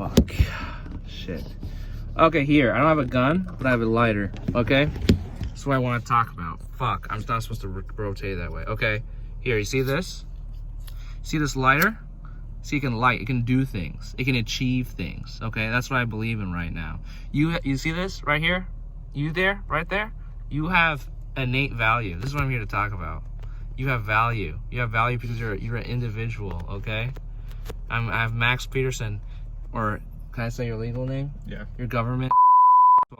fuck. Shit. Okay, here. I don't have a gun, but I have a lighter. Okay? That's what I want to talk about. Fuck. I'm not supposed to rotate that way. Okay. Here, you see this? See this lighter? See, it can light. It can do things. It can achieve things. Okay? That's what I believe in right now. You see this right here? You there? Right there? You have innate value. This is what I'm here to talk about. You have value. You have value because you're an individual, okay? I have Max Peterson, or can I say your legal name? Yeah. Your government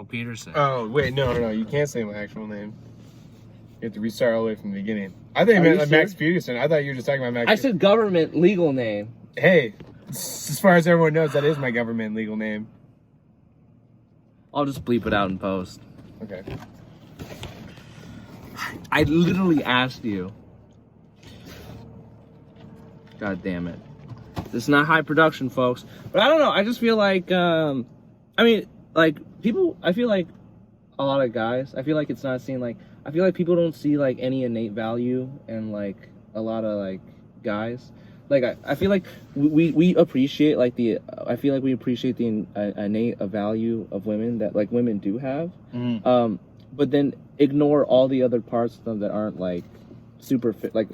Peterson. Oh, wait, no. You can't say my actual name. You have to restart all the way from the beginning. I thought you meant Max Peterson. I thought you were just talking about Max. I said government legal name. Hey, as far as everyone knows, that is my government legal name. I'll just bleep it out in post. Okay. I literally asked you. God damn it. This is not high production, folks. But I don't know. I just feel like, I mean, like, people, I feel like a lot of guys, I feel like it's not seen, like, I feel like people don't see, like, any innate value in, like, a lot of, like, guys. Like, I feel like we appreciate, like, I feel like we appreciate the innate value of women that, like, women do have. But then ignore all the other parts of them that aren't, like, super fit, like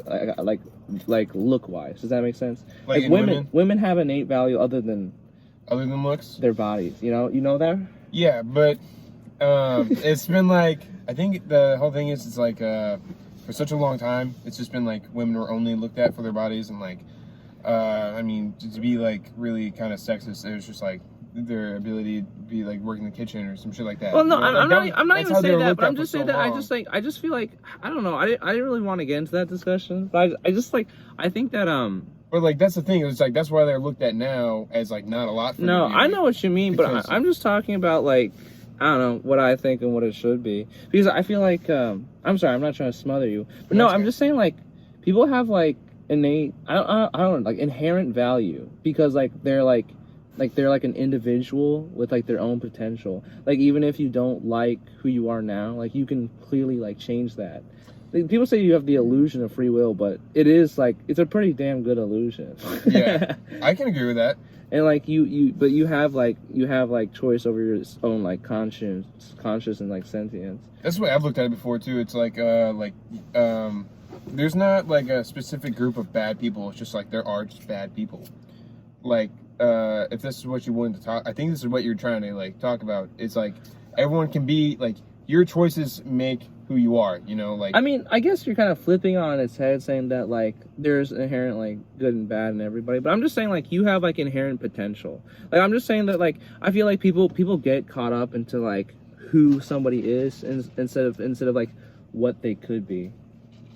look wise. Does that make sense? Like women have innate value other than looks, their bodies. You know that? Yeah, but it's been like, I think the whole thing is, it's like for such a long time it's just been like women were only looked at for their bodies, and like I mean, to be like really kind of sexist, it was just like their ability to be like working in the kitchen or some shit like that. Well, no, I'm not even saying that, but I'm just saying that long. I just feel like, I don't know, I didn't really want to get into that discussion, but I just like, I think that But like, that's the thing, it's like that's why they're looked at now as like not a lot for no, you, I know what you mean, but I'm just talking about, like, I don't know what I think and what it should be, because I feel like I'm sorry, I'm not trying to smother you, but no, I'm just saying, like, people have like innate, I don't know, like inherent value, because like they're like an individual with like their own potential. Like, even if you don't like who you are now, like, you can clearly like change that. Like, people say you have the illusion of free will, but it is like, it's a pretty damn good illusion. Yeah, I can agree with that. And like but you have like choice over your own like conscious and like sentience. That's the way I've looked at it before too. It's like there's not like a specific group of bad people. It's just like there are just bad people. Like, if this is what you wanted to talk, I think this is what you're trying to like talk about. It's like everyone can be like, your choices make who you are, you know, like. I mean, I guess you're kind of flipping on its head, saying that like there's inherent like good and bad in everybody, but I'm just saying like you have like inherent potential. Like, I'm just saying that like I feel like people get caught up into like who somebody is instead of like what they could be.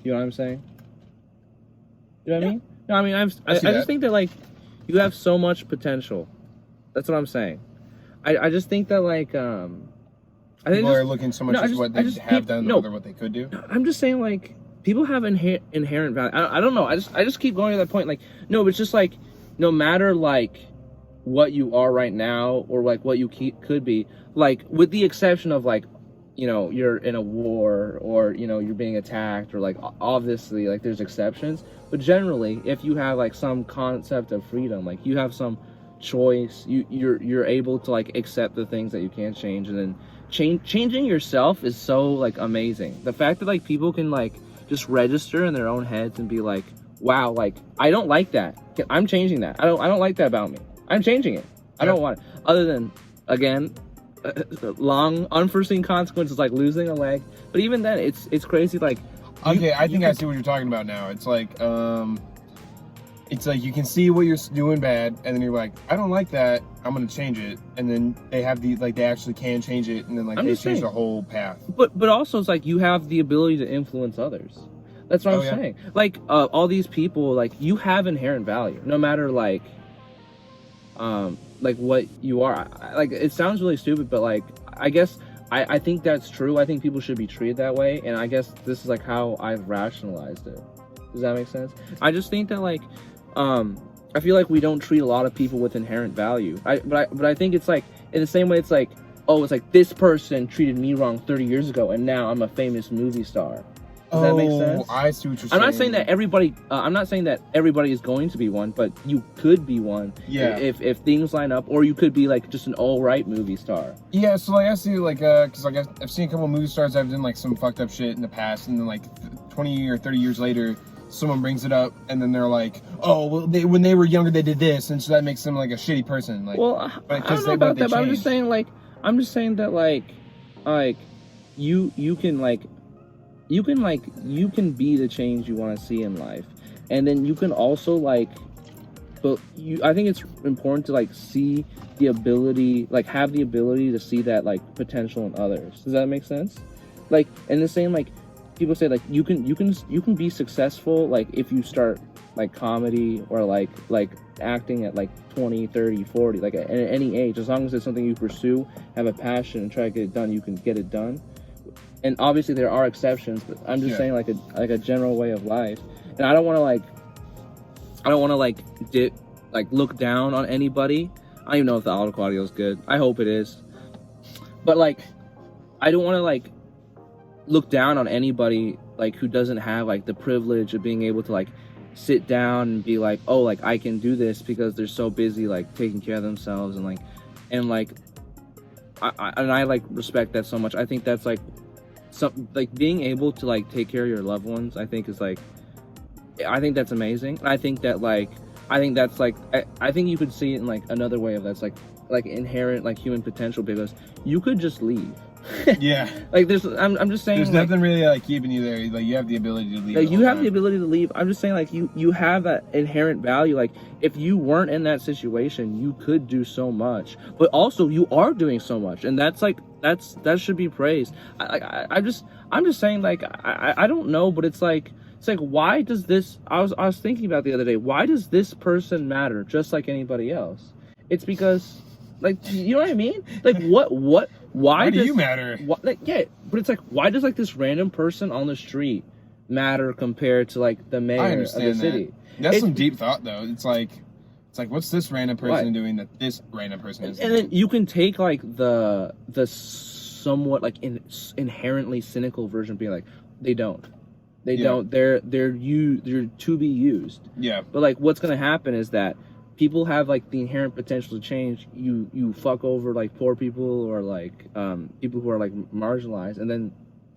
You know what I'm saying? You know what I mean? No, I mean I just think that like you have so much potential. That's what I'm saying. I just think that like I think people are looking so much at what they have done rather than what they could do. I'm just saying, like, people have inherent value. I don't know. I just keep going to that point. Like, no, it's just like, no matter like what you are right now or like what you could be, like, with the exception of like, you know, you're in a war or, you know, you're being attacked, or like obviously like there's exceptions, but generally if you have like some concept of freedom, like you have some choice, you're able to like accept the things that you can't change, and then changing yourself is so like amazing. The fact that like people can like just register in their own heads and be like, wow, like I don't like that, I'm changing that, I don't like that about me, I'm changing it, I don't want it. Other than, again, long unforeseen consequences like losing a leg, but even then it's crazy. Like, okay, I think I see what you're talking about now. It's like you can see what you're doing bad, and then you're like, I don't like that, I'm gonna change it, and then they have the like they actually can change it, and then like they change the whole path. But also it's like you have the ability to influence others. That's what I'm saying. Like all these people, like you have inherent value, no matter like what you are. Like, it sounds really stupid, but like I guess I think that's true. I think people should be treated that way, and I guess this is like how I've rationalized it. Does that make sense? I just think that like I feel like we don't treat a lot of people with inherent value. But I think it's like, in the same way it's like, oh, it's like this person treated me wrong 30 years ago and now I'm a famous movie star. Does that make sense? I see what you're saying. I'm not saying that everybody. I'm not saying that everybody is going to be one, but you could be one. Yeah. If things line up, or you could be like just an all right movie star. Yeah. So like I see like because like I've seen a couple of movie stars that have done like some fucked up shit in the past, and then like 20 or 30 years later, someone brings it up, and then they're like, oh well, when they were younger they did this, and so that makes them like a shitty person. Like, well, I don't know about that, but I'm just saying that like you can be the change you want to see in life, and then you can also like, but I think it's important to like see the ability, like have the ability to see that like potential in others. Does that make sense? Like, and the same like people say like you can be successful like if you start like comedy or like acting at like 20, 30, 40, like at any age, as long as it's something you pursue, have a passion, and try to get it done, you can get it done. And obviously there are exceptions, but I'm just saying like a general way of life. And I don't want to look down on anybody. I don't even know if the audio is good. I hope it is. But like, I don't want to like look down on anybody like who doesn't have like the privilege of being able to like sit down and be like, oh, like I can do this, because they're so busy like taking care of themselves and I like respect that so much. I think that's like like being able to like take care of your loved ones, I think is like, I think that's amazing. And I think that's like, I think you could see it in like another way of that's like inherent like human potential, because you could just leave. Yeah. Like I'm just saying there's like, nothing really like keeping you there. Like you have the ability to leave. Like, you have the ability to leave. I'm just saying like you have that inherent value. Like if you weren't in that situation, you could do so much, but also you are doing so much, and that's like that should be praised. I'm just saying like I don't know, but it's like why does this? I was thinking about the other day. Why does this person matter just like anybody else? It's because like, you know what I mean? Like why do you matter? Yeah, but it's like, why does like this random person on the street matter compared to like the mayor of the city? That's some deep thought though. It's like what's this random person doing that this random person is doing? And then you can take like the somewhat like inherently cynical version, being like, they don't, they're to be used. Yeah. But like, what's gonna happen is that people have like the inherent potential to change. You fuck over like poor people or like people who are like marginalized, and then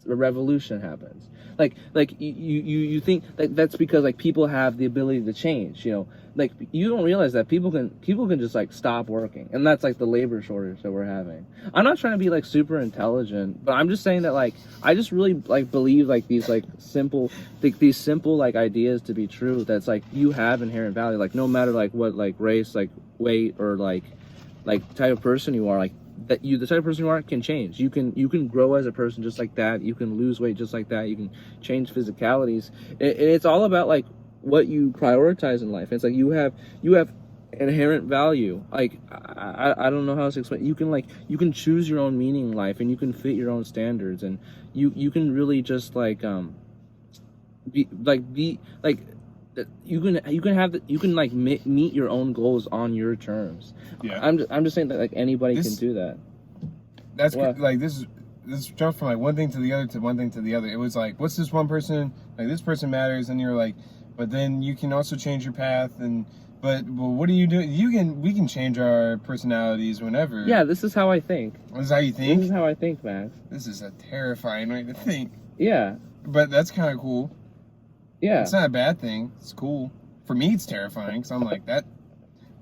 a revolution happens. Like you think like that's because like people have the ability to change. You know, like you don't realize that people can just like stop working, and that's like the labor shortage that we're having. I'm not trying to be like super intelligent, but I'm just saying that like I just really like believe like these simple like ideas to be true. That's like you have inherent value. Like no matter like what like race, like weight, or like type of person you are, like that the type of person you are can change. You can grow as a person just like that. You can lose weight just like that. You can change physicalities. It's all about like what you prioritize in life. It's like you have inherent value. Like I don't know how else to explain. You can choose your own meaning in life, and you can fit your own standards, and you can really just like you can like meet your own goals on your terms. Yeah. I'm just saying that like anybody can do that. That's like this jumped from like one thing to the other to one thing to the other. It was like, what's this one person, like this person matters, and you're like, but then you can also change your path, and but what do you do? We can change our personalities whenever. Yeah, this is how I think. This is how you think? This is how I think, Max. This is a terrifying way to think. Yeah. But that's kind of cool. Yeah. It's not a bad thing. It's cool. For me, it's terrifying, because I'm like, that.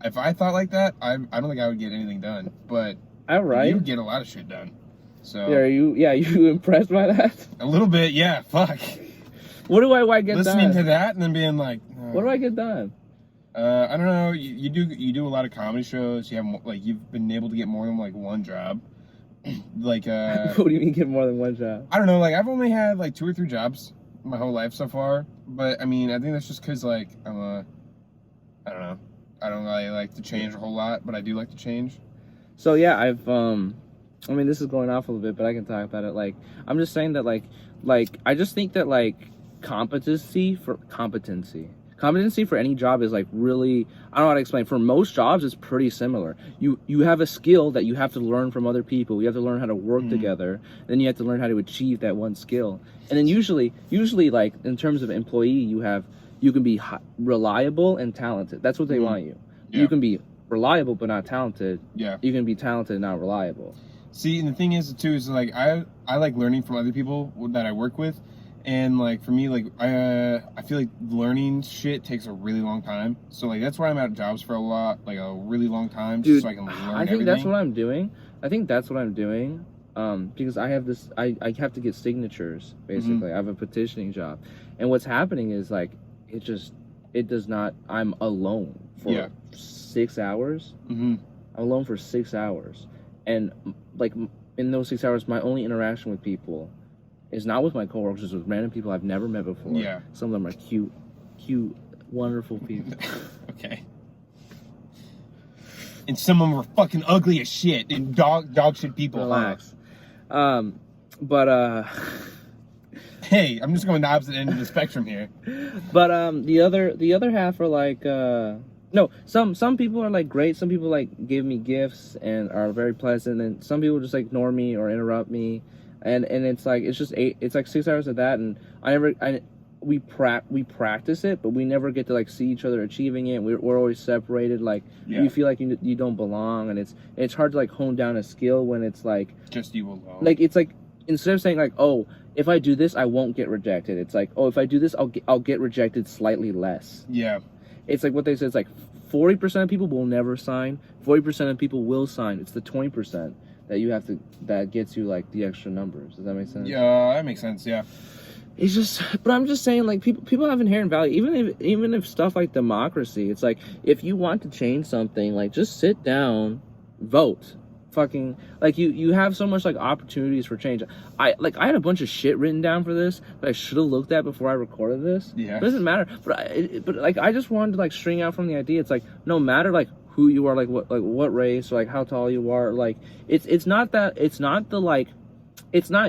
If I thought like that, I don't think I would get anything done. But you get a lot of shit done. So yeah, you impressed by that? A little bit, yeah. Fuck. What do I get Listening done? to that and then being like, what do I get done? I don't know. You do a lot of comedy shows. You have like you've been able to get more than like one job. Like what do you mean get more than one job? I don't know. Like I've only had like 2 or 3 jobs my whole life so far. But I mean, I think that's just because like I don't know. I don't really like to change a whole lot, but I do like to change. So yeah, I've I mean, this is going off a little bit, but I can talk about it. Like, I'm just saying that like I just think that like competency Competency for any job is like really, I don't know how to explain. For most jobs, it's pretty similar. You have a skill that you have to learn from other people. You have to learn how to work together. Then you have to learn how to achieve that one skill. And then usually like in terms of employee, you can be reliable and talented. That's what they want you. You can be reliable but not talented. Yeah. You can be talented and not reliable. See, and the thing is too is like I like learning from other people that I work with, and like for me like I feel like learning shit takes a really long time. So like that's why I'm at jobs for a really long time, Dude, just so I can learn I think everything. that's what I'm doing. Because I have this, I have to get signatures basically. I have a petitioning job, and what's happening is like it does not. I'm alone for 6 hours. I'm alone for 6 hours. And like in those 6 hours, my only interaction with people is not with my coworkers, it's with random people I've never met before. Yeah. Some of them are cute, wonderful people. Okay. And some of them are fucking ugly as shit and dog shit people. Relax. Hey, I'm just going the opposite end of the spectrum here. But the other half are like no, some people are like great. Some people like give me gifts and are very pleasant, and some people just like ignore me or interrupt me, and it's like it's like 6 hours of that, and we practice it, but we never get to like see each other achieving it. We're always separated. Like you feel like you don't belong, and it's hard to like hone down a skill when it's like just you alone. Like it's like instead of saying like, oh, if I do this I won't get rejected, it's like, oh, if I do this I'll get rejected slightly less. Yeah. It's like what they said. It's like 40% of people will never sign. 40% of people will sign. It's the 20% that gets you like the extra numbers. Does that make sense? Yeah, that makes sense. Yeah. It's just, but I'm just saying, like people have inherent value. Even if stuff like democracy, it's like if you want to change something, like just sit down, vote. Fucking like you have so much like opportunities for change. I had a bunch of shit written down for this that I should have looked at before I recorded this. Yeah, it doesn't matter. But like I just wanted to like string out from the idea. It's like no matter like who you are, like what race or like how tall you are. Like it's not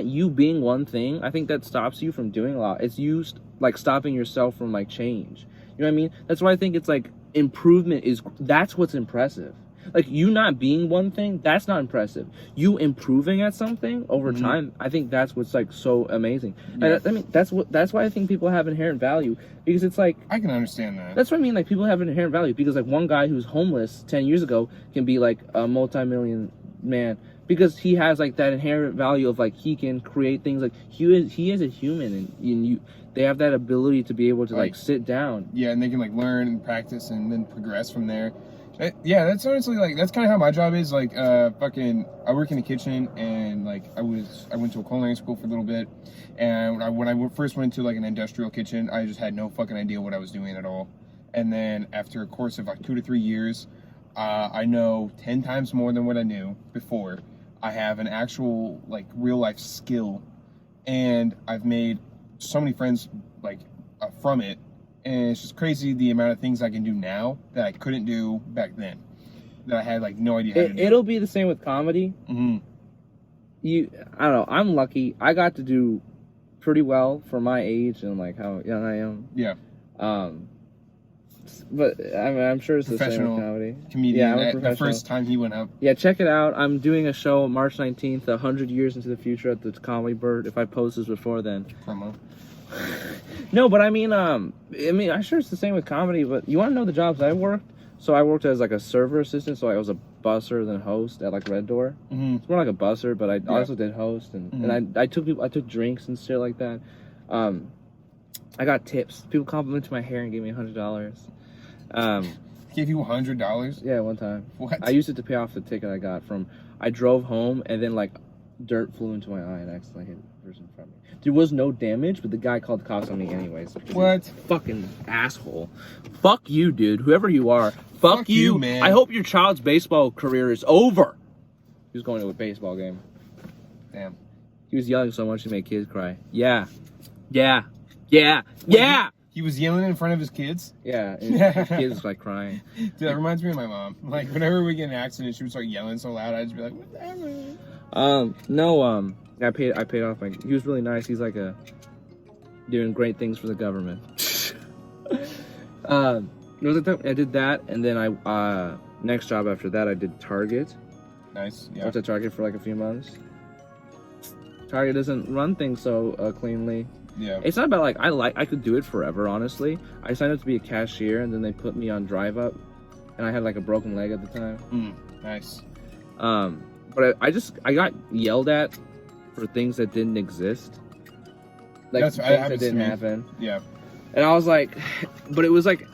you being one thing. I think that stops you from doing a lot. It's you like stopping yourself from like change. You know what I mean? That's why I think it's like improvement that's what's impressive. Like you not being one thing, that's not impressive. You improving at something over time, I think that's what's like so amazing. Yeah. I mean, that's why I think people have inherent value, because it's like I can understand that. That's what I mean. Like people have inherent value because like one guy who's homeless 10 years ago can be like a multi-million man because he has like that inherent value of like he can create things. Like he is a human, and they have that ability to be able to like sit down. Yeah, and they can like learn and practice and then progress from there. Yeah, that's honestly like that's kind of how my job is. Like, I work in the kitchen, and like I went to a culinary school for a little bit, and when I first went to like an industrial kitchen, I just had no fucking idea what I was doing at all. And then after a course of like 2 to 3 years, I know 10 times more than what I knew before. I have an actual like real life skill, and I've made so many friends like from it. And it's just crazy the amount of things I can do now that I couldn't do back then. That I had like no idea how to do. It'll be the same with comedy. I don't know. I'm lucky. I got to do pretty well for my age and like how young I am. Yeah. But I mean, I'm sure it's the same with comedy. Comedian. Yeah, I'm a professional. The first time he went up. Yeah, check it out. I'm doing a show March 19th, 100 years into the future at the Comedy Bird. If I post this before then. Promo. No, but I mean, I'm sure it's the same with comedy, but you want to know the jobs I worked? So I worked as like a server assistant, so I was a busser then host at like Red Door. It's more like a busser, but I also did host, and I took drinks and shit like that. I got tips. People complimented my hair and gave me $100. Gave you $100? Yeah, one time. What? I used it to pay off the ticket I got from. I drove home and then like dirt flew into my eye and accidentally hit the person in front of me. There was no damage, but the guy called the cops on me anyways. What? Fucking asshole. Fuck you, dude. Whoever you are. Fuck you, man. I hope your child's baseball career is over. He was going to a baseball game. Damn. He was yelling so much he made kids cry. Yeah. Yeah. Yeah. Yeah. He was yelling in front of his kids? Yeah. And his kids was like crying. Dude, that reminds me of my mom. Like, whenever we get in an accident, she would start yelling so loud, I'd just be like, whatever. I paid off he was really nice. He's like doing great things for the government. I did that, and then I next job after that I did Target. Nice. I Yeah. went to Target for like a few months. Target doesn't run things so cleanly. Yeah. It's not about like I could do it forever. Honestly, I signed up to be a cashier, and then they put me on drive up, and I had like a broken leg at the time. Nice. But I got yelled at for things that didn't exist, like things that didn't happen. Yeah. And I was like, but it was like,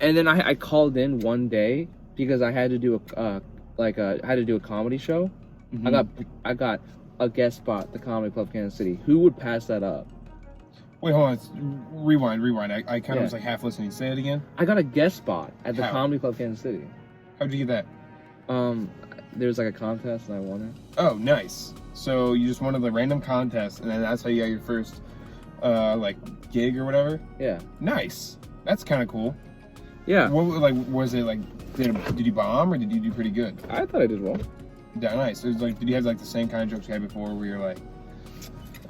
and then I called in one day because I had to do a comedy show. Mm-hmm. I got a guest spot at the Comedy Club Kansas City. Who would pass that up? Wait, hold on. Rewind. I kind of was like half listening. Say it again. I got a guest spot at the How? Comedy Club Kansas City. How'd you get that? There was like a contest and I won it. Oh, nice. So you just won the random contest, and then that's how you got your first, like, gig or whatever? Yeah. Nice. That's kind of cool. Yeah. What, like, was it, like, did you bomb, or did you do pretty good? I thought I did well. Yeah, nice. It was like, did you have, like, the same kind of jokes you had before, where you're like,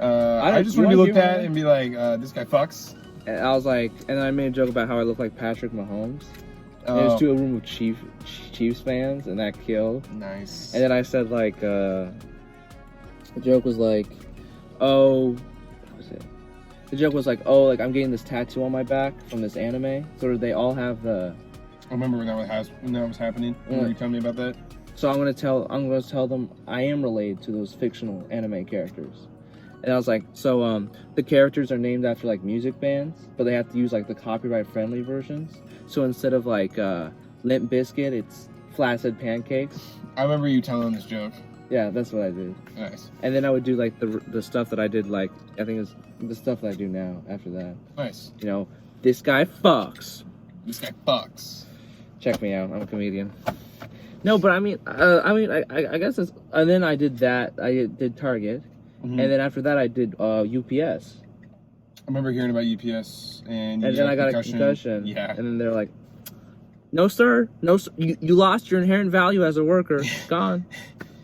I just you want to be wanna looked do at one? and be like, this guy fucks? And I was like, and I made a joke about how I look like Patrick Mahomes. And it Oh, was to a room of Chiefs fans, and that killed. nice. And then I said like, the joke was like, oh, what was it? The joke was like, oh, like I'm getting this tattoo on my back from this anime. So they all have the. I remember when that was happening. Remember you telling me about that? So I'm gonna tell them I am related to those fictional anime characters. And I was like, so the characters are named after like music bands, but they have to use like the copyright friendly versions. So instead of like Limp Bizkit, it's Flaccid Pancakes. I remember you telling this joke. Yeah, that's what I did. Nice. And then I would do like the stuff that I did, like I think it's the stuff that I do now after that. Nice. You know, this guy fucks. This guy fucks. Check me out. I'm a comedian. No, but I guess it's. And then I did that. I did Target, Mm-hmm. and then after that I did UPS. I remember hearing about UPS, and And then I got a concussion. Yeah. And then they're like, "No, sir. No, sir. You lost your inherent value as a worker. Gone."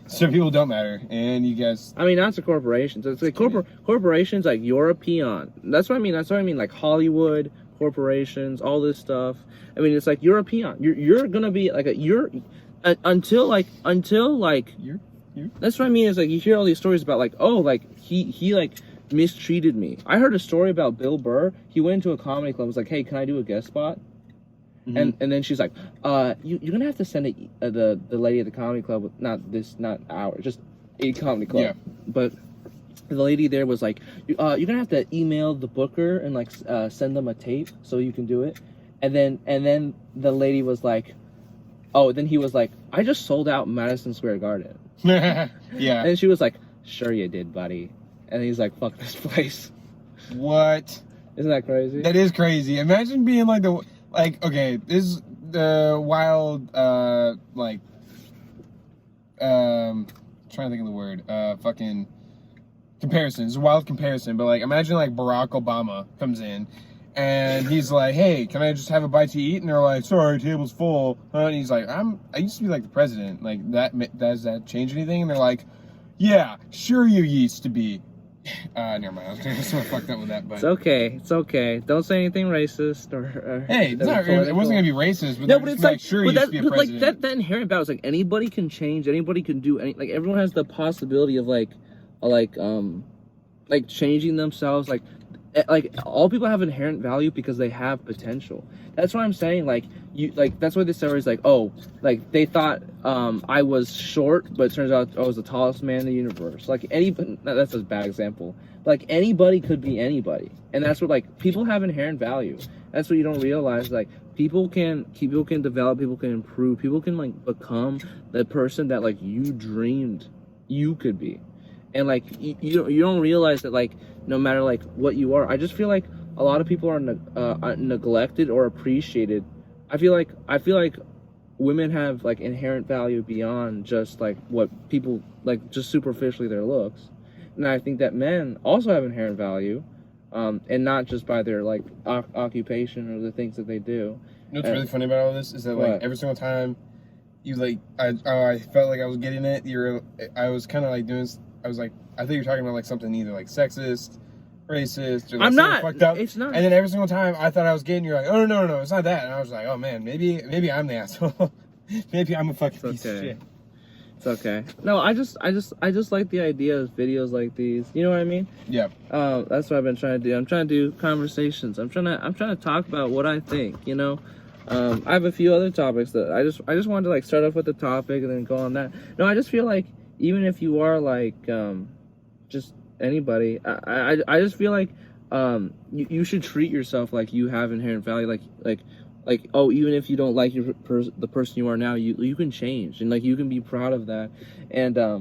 So people don't matter, and you guys. I mean, that's a corporation. So it's like corporations, like you're a peon. That's what I mean. That's what I mean. Like Hollywood corporations, all this stuff. I mean, it's like you're a peon. You're gonna be like until You're. That's what I mean. Is like you hear all these stories about like, oh, like he like mistreated me. I heard a story about Bill Burr. He went into a comedy club. Was like, hey, can I do a guest spot? Mm-hmm. And then she's like, you're gonna have to send the lady at the comedy club, not ours, just a comedy club. Yeah. But the lady there was like, you're gonna have to email the booker and like send them a tape so you can do it. And then the lady was like, oh, then he was like, I just sold out Madison Square Garden. Yeah. And she was like, sure you did, buddy. And he's like, fuck this place. What? Isn't that crazy? That is crazy. Imagine being okay, this is the wild, trying to think of the word, fucking comparison. It's a wild comparison, but like, imagine like Barack Obama comes in and he's like, hey, can I just have a bite to eat? And they're like, sorry, table's full. And he's like, I used to be like the president. Like, does that change anything? And they're like, yeah, sure you used to be. Never mind. I was gonna sort of fucked up with that, but It's okay. Don't say anything racist or hey, it wasn't gonna be racist, but no, but it's like, sure you used to be a president. like that inherent balance. Like anybody can change, anybody can do any. Like everyone has the possibility of like changing themselves. Like all people have inherent value because they have potential. That's what I'm saying. Like that's why this story is like, oh, like they thought I was short, but it turns out I was the tallest man in the universe. Like that's a bad example. Like anybody could be anybody, and that's what like people have inherent value. That's what you don't realize. Like people can develop, people can improve, people can like become the person that like you dreamed you could be. And like you don't realize that like no matter like what you are, I just feel like a lot of people are neglected or appreciated. I feel like women have like inherent value beyond just like what people like just superficially their looks, and I think that men also have inherent value, and not just by their like occupation or the things that they do. You know what's really funny about all this is that like What? every single time you like I felt like I was getting it. I was kind of like doing. I was like, I think you're talking about like something either like sexist racist or like, I'm not. fucked up. It's not. And then every single time I thought I was gay, and you're like, oh no, it's not that. And I was like, oh man, maybe I'm the asshole. Maybe I'm a fucking piece of shit. It's okay. No, I just like the idea of videos like these. You know what I mean? Yeah. That's what I've been trying to do. I'm trying to do conversations. I'm trying to talk about what I think. You know, I have a few other topics that I just wanted to like start off with the topic and then go on that. No, I just feel like even if you are like just anybody, I just feel like you should treat yourself like you have inherent value. Like oh, even if you don't like the person you are now, you can change and like you can be proud of that. And I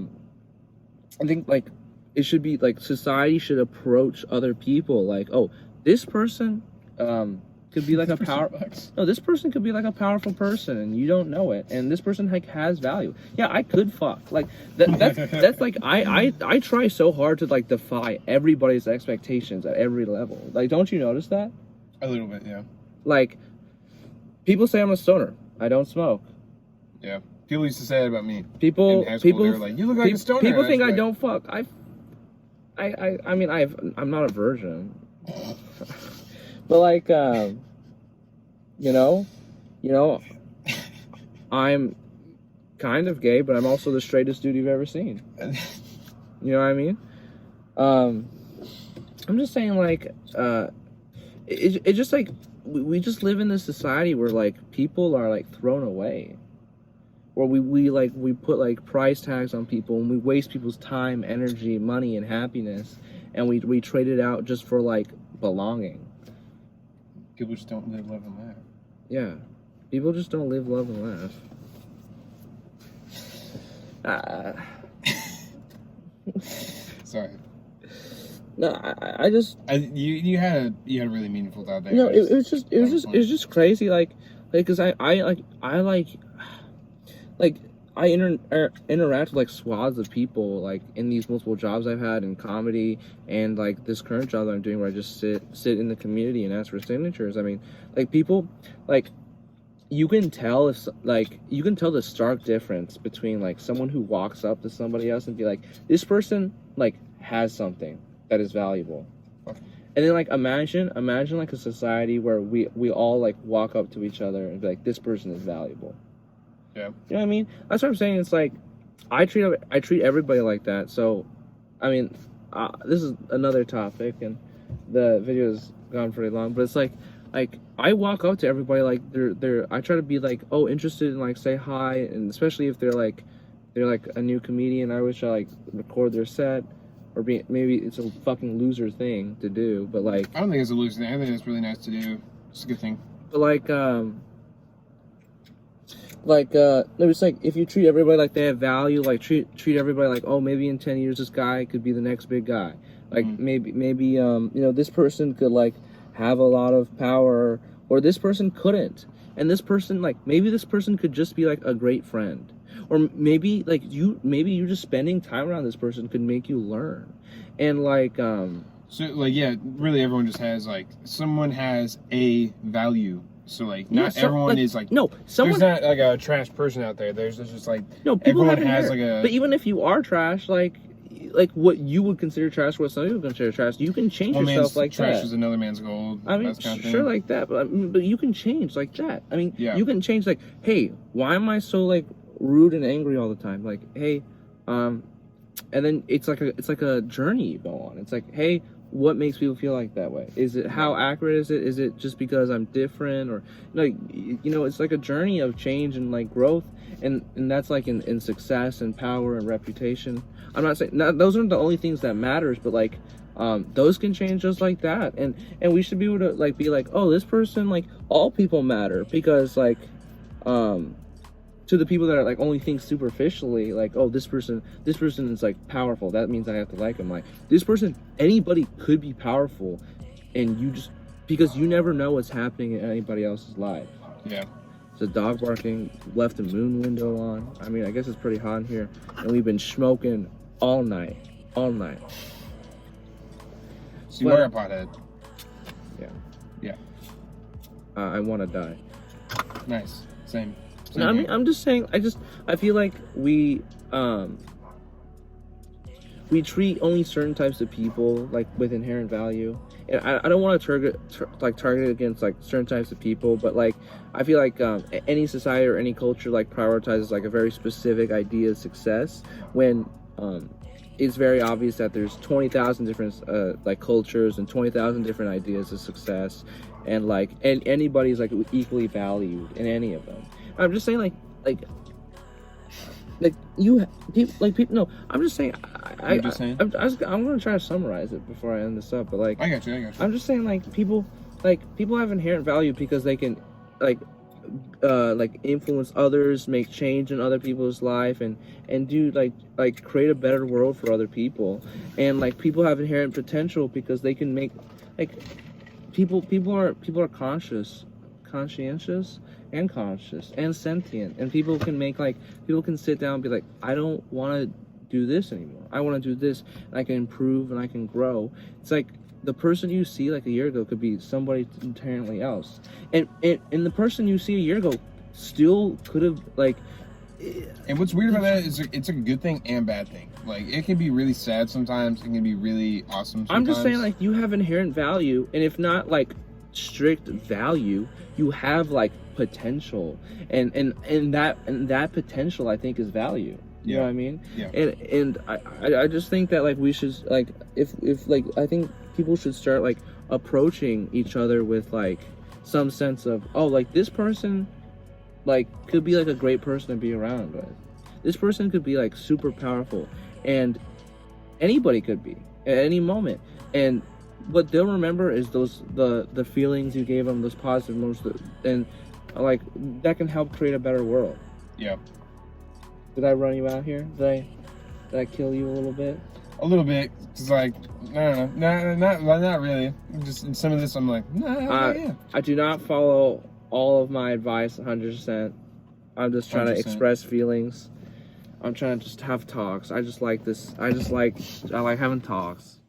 think like it should be like society should approach other people like, oh, this person could be like this person could be like a powerful person and you don't know it, and this person like has value. Yeah, I could fuck like that's like I try so hard to like defy everybody's expectations at every level. Like, don't you notice that? A little bit, yeah. Like, people say I'm a stoner. I don't smoke. Yeah. People used to say that about me. People they were like, you look like a stoner. People think I don't fuck. I mean, I'm not a virgin. But like, you know, I'm kind of gay, but I'm also the straightest dude you've ever seen. You know what I mean? I'm just saying, like, it's just like we just live in this society where like people are like thrown away, or we put like price tags on people and we waste people's time, energy, money, and happiness, and we trade it out just for like belonging. People just don't live, love, and laugh. Yeah, people just don't live, love, and laugh. Sorry. No, I just. You had a really meaningful thought there. You know, it was just crazy, like, cause I interact with like swaths of people like in these multiple jobs I've had in comedy and like this current job that I'm doing where I just sit in the community and ask for signatures. I mean, like people like you can tell the stark difference between like someone who walks up to somebody else and be like, this person like has something that is valuable. And then like imagine like a society where we all like walk up to each other and be like, this person is valuable. Yeah. You know what I mean? That's what I'm saying. It's like I treat everybody like that. So, I mean, this is another topic, and the video has gone pretty long. But it's like I walk up to everybody like they're. I try to be like, oh, interested and like say hi, and especially if they're like a new comedian, I always try to like record their set, or maybe it's a fucking loser thing to do, but like I don't think it's a loser thing. I think it's really nice to do. It's a good thing. But it's like if you treat everybody like they have value, like treat everybody like, oh, maybe in 10 years this guy could be the next big guy. Like maybe you know, this person could like have a lot of power, or this person couldn't, and this person like maybe this person could just be like a great friend, or maybe you just spending time around this person could make you learn, and like so like yeah, really everyone just has like someone has a value. So like not everyone is like there's not like a trash person out there. There's just like everyone has like a. But even if you are trash, like what you would consider trash, what some people consider trash, you can change yourself like trash that. Trash is another man's gold. I mean, sure, like that, but you can change like that. I mean, you can change like, hey, why am I so like rude and angry all the time? Like, hey, and then it's like a journey you go on. It's like, hey, what makes people feel like that way? Is it how accurate is it? Is it just because I'm different, or like, you know, it's like a journey of change and like growth, and that's like in success and power and reputation. I'm not saying those aren't the only things that matters, but like those can change just like that, and we should be able to like be like, oh, this person, like all people matter, because like to the people that are like only think superficially, like, oh, this person is like powerful, that means I have to like him. Like, this person, anybody could be powerful, and you just, because you never know what's happening in anybody else's life. Yeah. It's a dog barking, left the moon window on. I mean, I guess it's pretty hot in here, and we've been smoking all night. So you are a pothead. Yeah. I want to die. Nice. Same. No, I mean, I'm just saying, I feel like we we treat only certain types of people like with inherent value. And I don't want to target against like certain types of people, but like I feel like any society or any culture like prioritizes like a very specific idea of success when it's very obvious that there's 20,000 different like cultures and 20,000 different ideas of success, and like anybody's like equally valued in any of them. I'm just saying like you people like people. No, I'm just saying. I'm gonna try to summarize it before I end this up. But like, I got you. I'm just saying like people have inherent value because they can like influence others, make change in other people's life, and do like create a better world for other people. And like people have inherent potential because they can make like people are conscientious and sentient, and people can sit down and be like, I don't want to do this anymore, I want to do this, and I can improve and I can grow. It's like the person you see like a year ago could be somebody entirely else, and the person you see a year ago still could have like. And what's weird about that is it's a good thing and bad thing. Like, it can be really sad sometimes, it can be really awesome sometimes. I'm just saying, like, you have inherent value, and if not like strict value, you have like potential, and that potential I think is value. You know what I mean? Yeah. And I just think that like we should like if like I think people should start like approaching each other with like some sense of, oh, like this person like could be like a great person to be around with. This person could be like super powerful, and anybody could be at any moment. And what they'll remember is the feelings you gave them, those positive emotions, and like that can help create a better world. Yeah. Did I run you out here? Did I kill you a little bit? A little bit. It's like, I don't know. Not really. Just in some of this, I'm like, yeah. I do not follow all of my advice 100%. I'm just trying 100%. to express feelings. I'm trying to just have talks. I like having talks.